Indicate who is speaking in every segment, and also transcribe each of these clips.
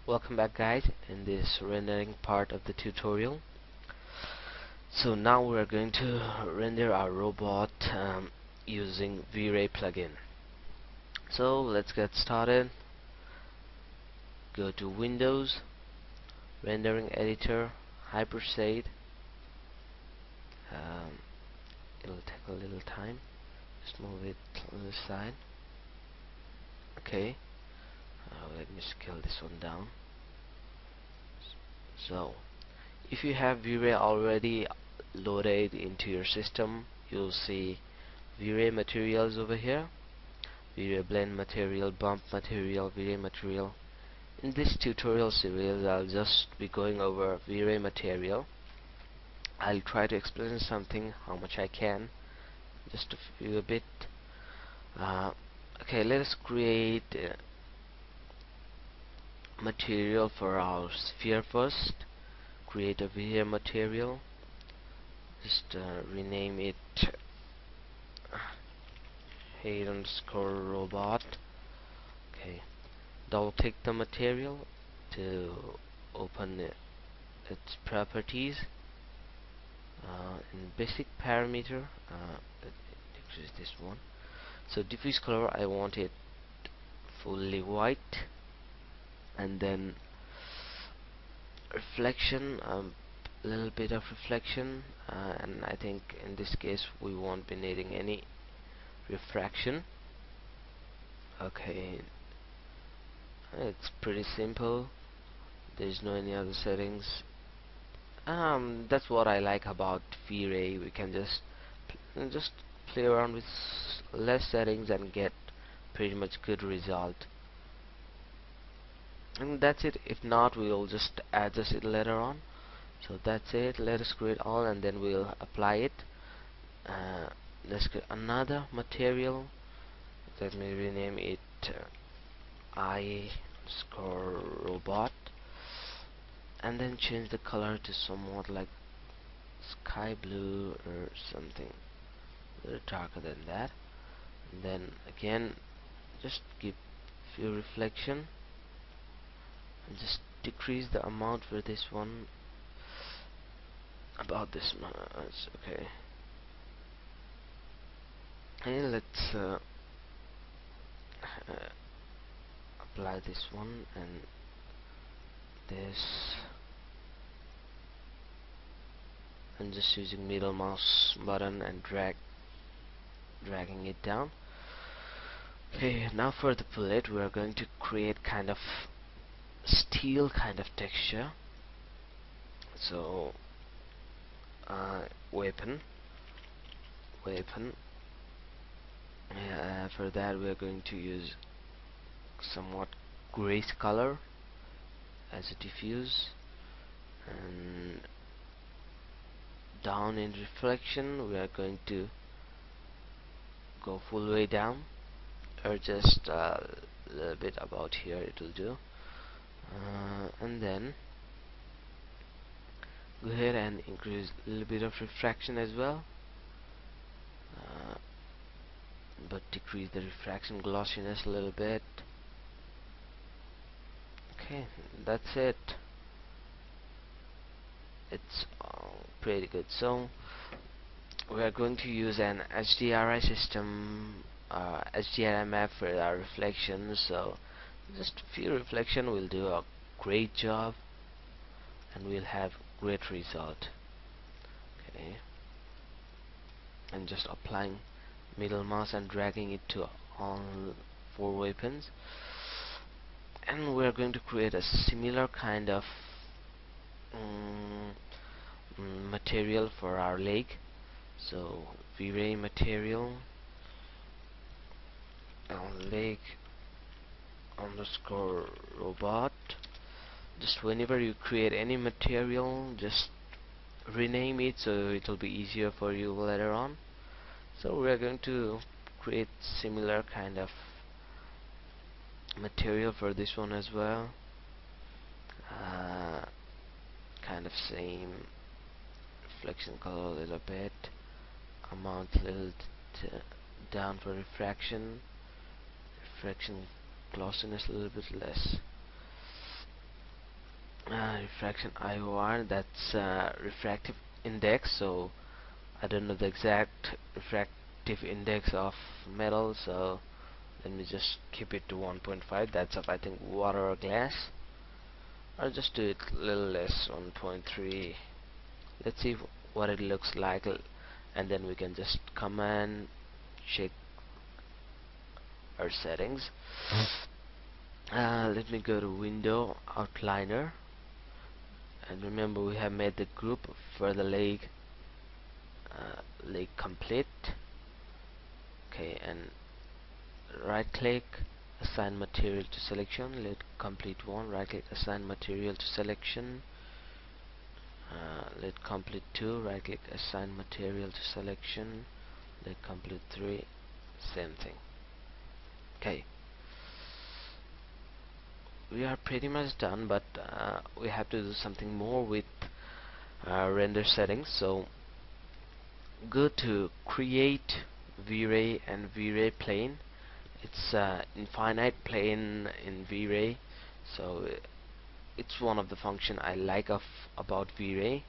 Speaker 1: Welcome back, guys, in this rendering part of the tutorial. So now we are going to render our robot using V-Ray plugin. So let's get started. Go to Windows, Rendering Editor, Hypershade. It'll take a little time. Just move it on the side. Okay. Let me scale this one down. So if you have V-Ray already loaded into your system, you'll see V-Ray materials over here. V-Ray blend material, bump material, V-Ray material. In this tutorial series, I'll just be going over V-Ray material. I'll try to explain something, how much I can, just to few a bit. Okay, let us create material for our sphere first. Create a V-Ray material. Just rename it head_robot. Okay, double click the material to open its properties. In basic parameter, decrease this one. So diffuse color, I want it fully white, and then reflection, a little bit of reflection, and I think in this case we won't be needing any refraction. Okay, it's pretty simple. There's no any other settings. That's what I like about V-Ray. We can just play around with less settings and get pretty much good result. And that's it. If not, we'll just adjust it later on. So that's it. Let us create all, and then we'll apply it. Let's create another material. Let me rename it I_robot, and then change the color to somewhat like sky blue or something a little darker than that. And then again, just give few reflection and just decrease the amount for this one about this much. Okay, and let's apply this one and this, and just using middle mouse button and dragging it down. Okay, now for the bullet, we are going to create kind of steel kind of texture. So weapon, for that we are going to use somewhat grayish color as a diffuse, and down in reflection we are going to go full way down, or just a little bit about here, it will do. And then go ahead and increase a little bit of refraction as well, but decrease the refraction glossiness a little bit. Okay, that's it. It's pretty good. So we are going to use an HDRI system, HDRI map for our reflections. So just a few reflection will do a great job, and we'll have great result. Okay, and just applying middle mouse and dragging it to all 4 weapons, and we're going to create a similar kind of material for our leg. So V-Ray material, leg underscore robot. Just whenever you create any material, just rename it so it will be easier for you later on. So we are going to create similar kind of material for this one as well. Kind of same reflection color a little bit, amount a little down for refraction glossiness a little bit less. Refraction IOR, that's refractive index. So I don't know the exact refractive index of metal, so let me just keep it to 1.5. That's of, I think, water or glass. I'll just do it a little less, 1.3. Let's see what it looks like, and then we can just come and check our settings. Let me go to window outliner, and remember we have made the group for the leg complete. Okay, and right click, assign material to selection, let complete one. Right click, assign material to selection, let complete 2. Right click, assign material to selection, let complete 3. Same thing. Okay, we are pretty much done, but we have to do something more with render settings. So go to create V-Ray and V-Ray plane. It's infinite plane in V-Ray, so it's one of the function I like about V-Ray.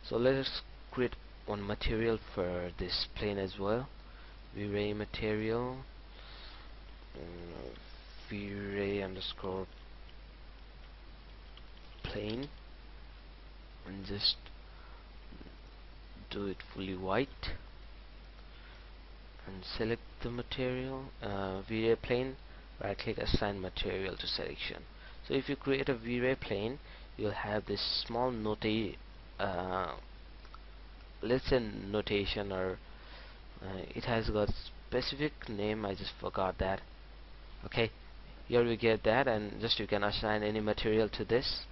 Speaker 1: So let us create one material for this plane as well. V-Ray material, V-Ray underscore plane, and just do it fully white, and select the material, V-Ray plane. Right click, assign material to selection. So if you create a V-Ray plane, you'll have this small let's say notation, or it has got specific name, I just forgot that. Okay, here we get that, and just you can assign any material to this.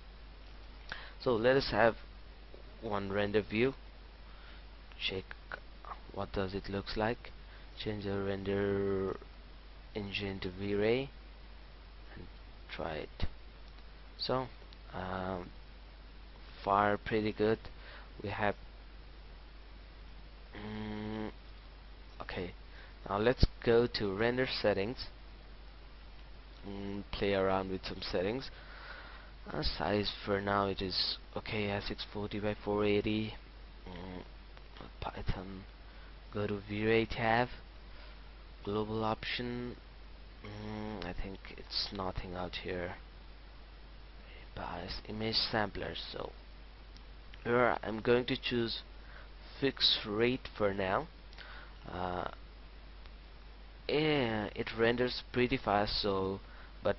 Speaker 1: So let us have one render view. Check what does it looks like. Change the render engine to V-Ray and try it. So far pretty good. We have okay, now let's go to render settings and play around with some settings. Size for now it is okay at 640 by 480. Python, go to V-Ray tab, global option. I think it's nothing out here. Bias image samplers. So here I'm going to choose fixed rate for now. Yeah, it renders pretty fast, so but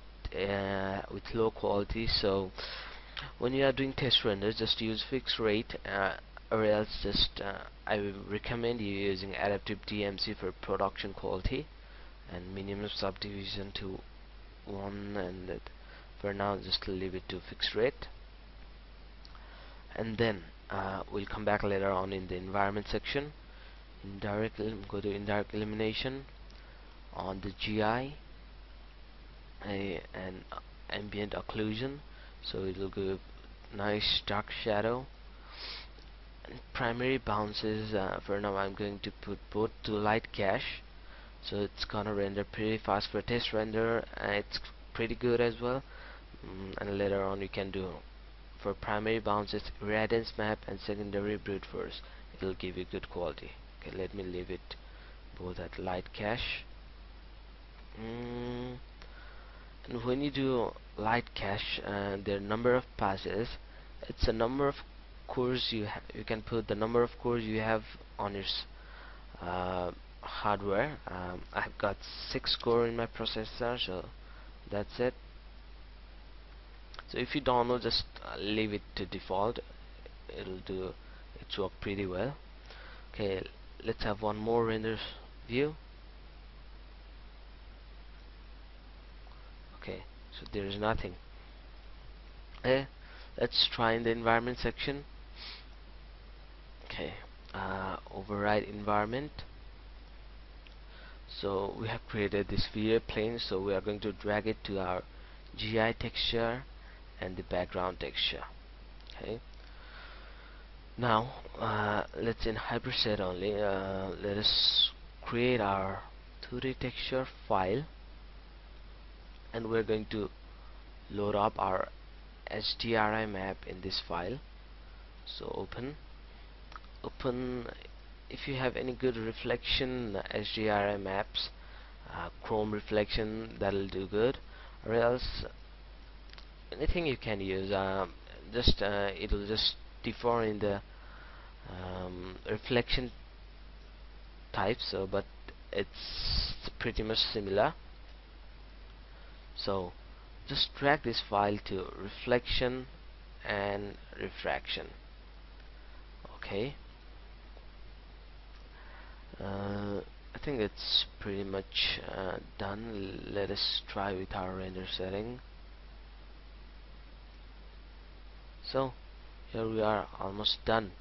Speaker 1: with low quality. So when you are doing test renders, just use fixed rate, or else just I will recommend you using adaptive DMC for production quality, and minimum subdivision to 1, and that for now just leave it to fixed rate. And then we'll come back later on in the environment section. Go to indirect elimination on the GI, and ambient occlusion, so it will give nice dark shadow. And primary bounces, for now I'm going to put both to light cache, so it's gonna render pretty fast for test render, and it's pretty good as well. And later on you can do for primary bounces irradiance map and secondary brute force. It'll give you good quality. Okay, let me leave it both at light cache. And when you do light cache, the number of passes, it's a number of cores you can put the number of cores you have on your hardware. I've got 6 core in my processor, so that's it. So if you don't know, just leave it to default. It'll do its work pretty well. Okay, let's have one more render view. Okay, so there is nothing. Okay, let's try in the environment section. Okay, override environment. So we have created this V-Ray plane, so we are going to drag it to our GI texture and the background texture. Okay, now let's in hyperset only, let us create our 2D texture file, and we're going to load up our HDRI map in this file. So open if you have any good reflection HDRI maps, chrome reflection, that'll do good, or else anything you can use. Just it'll just differ in the reflection type, so but it's pretty much similar. So just drag this file to reflection and refraction. Okay, I think it's pretty much done. Let us try with our render setting. So here we are, almost done.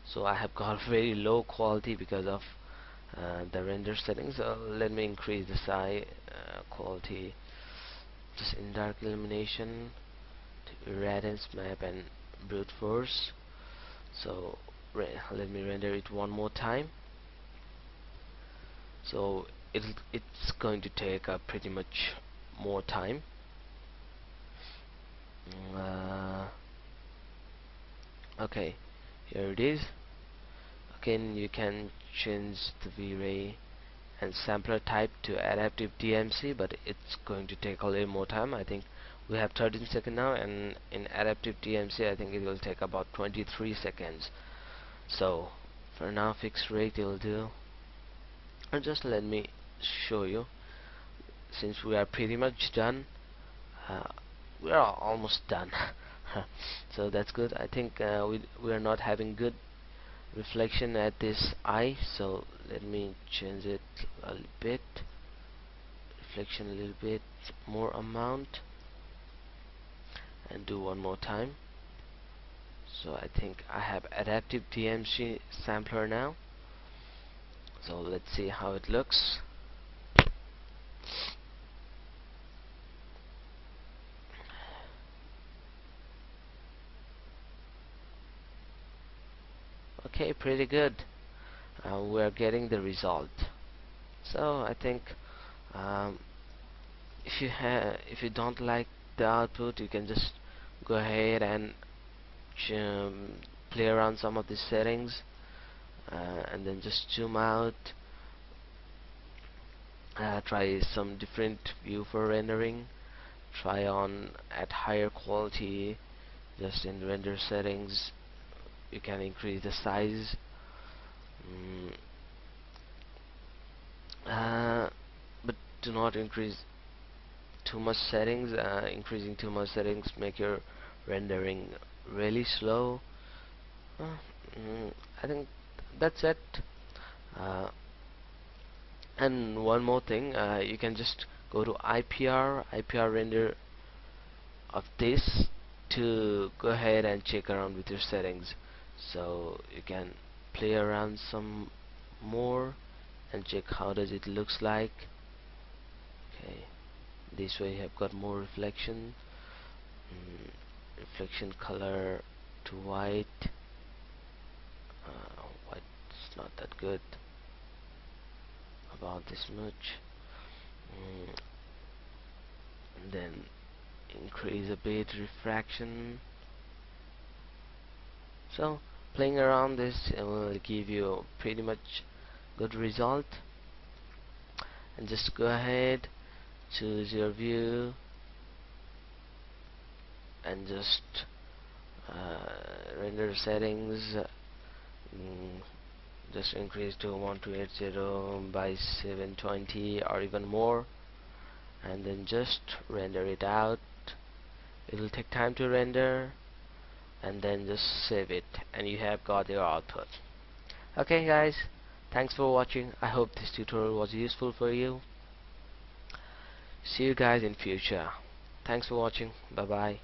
Speaker 1: So I have got very low quality because of the render settings. So let me increase the size, quality, just indirect illumination, to irradiance map and brute force. So let me render it one more time. So it's going to take pretty much more time. Okay, here it is. Again, you can change the V-Ray and sampler type to adaptive DMC, but it's going to take a little more time. I think we have 13 seconds now, and in adaptive DMC I think it will take about 23 seconds. So for now, fixed rate will do. And just let me show you, since we are pretty much done, uh, we are almost done. So that's good. I think we are not having good reflection at this eye, so let me change it a little bit, reflection a little bit more amount, and do one more time. So I think I have adaptive DMC sampler now, so let's see how it looks. Okay, pretty good. We're getting the result. So I think um, if you don't like the output, you can just go ahead and play around some of the settings, and then just zoom out, try some different view for rendering, try on at higher quality. Just in render settings you can increase the size, mm, but do not increase too much settings. Increasing too much settings make your rendering really slow. uh, I think that's it. uh, and one more thing, you can just go to IPR render of this to go ahead and check around with your settings, so you can play around some more and check how does it looks like. Okay, this way you have got more reflection, reflection color to white. White's not that good, about this much. And then increase a bit refraction. So playing around this will give you pretty much good result. And just go ahead, choose your view, and just render settings, mm, just increase to 1280 by 720 or even more, and then just render it out. It will take time to render, and then just save it, and you have got your output. Okay guys, thanks for watching. I hope this tutorial was useful for you. See you guys in future. Thanks for watching. Bye bye.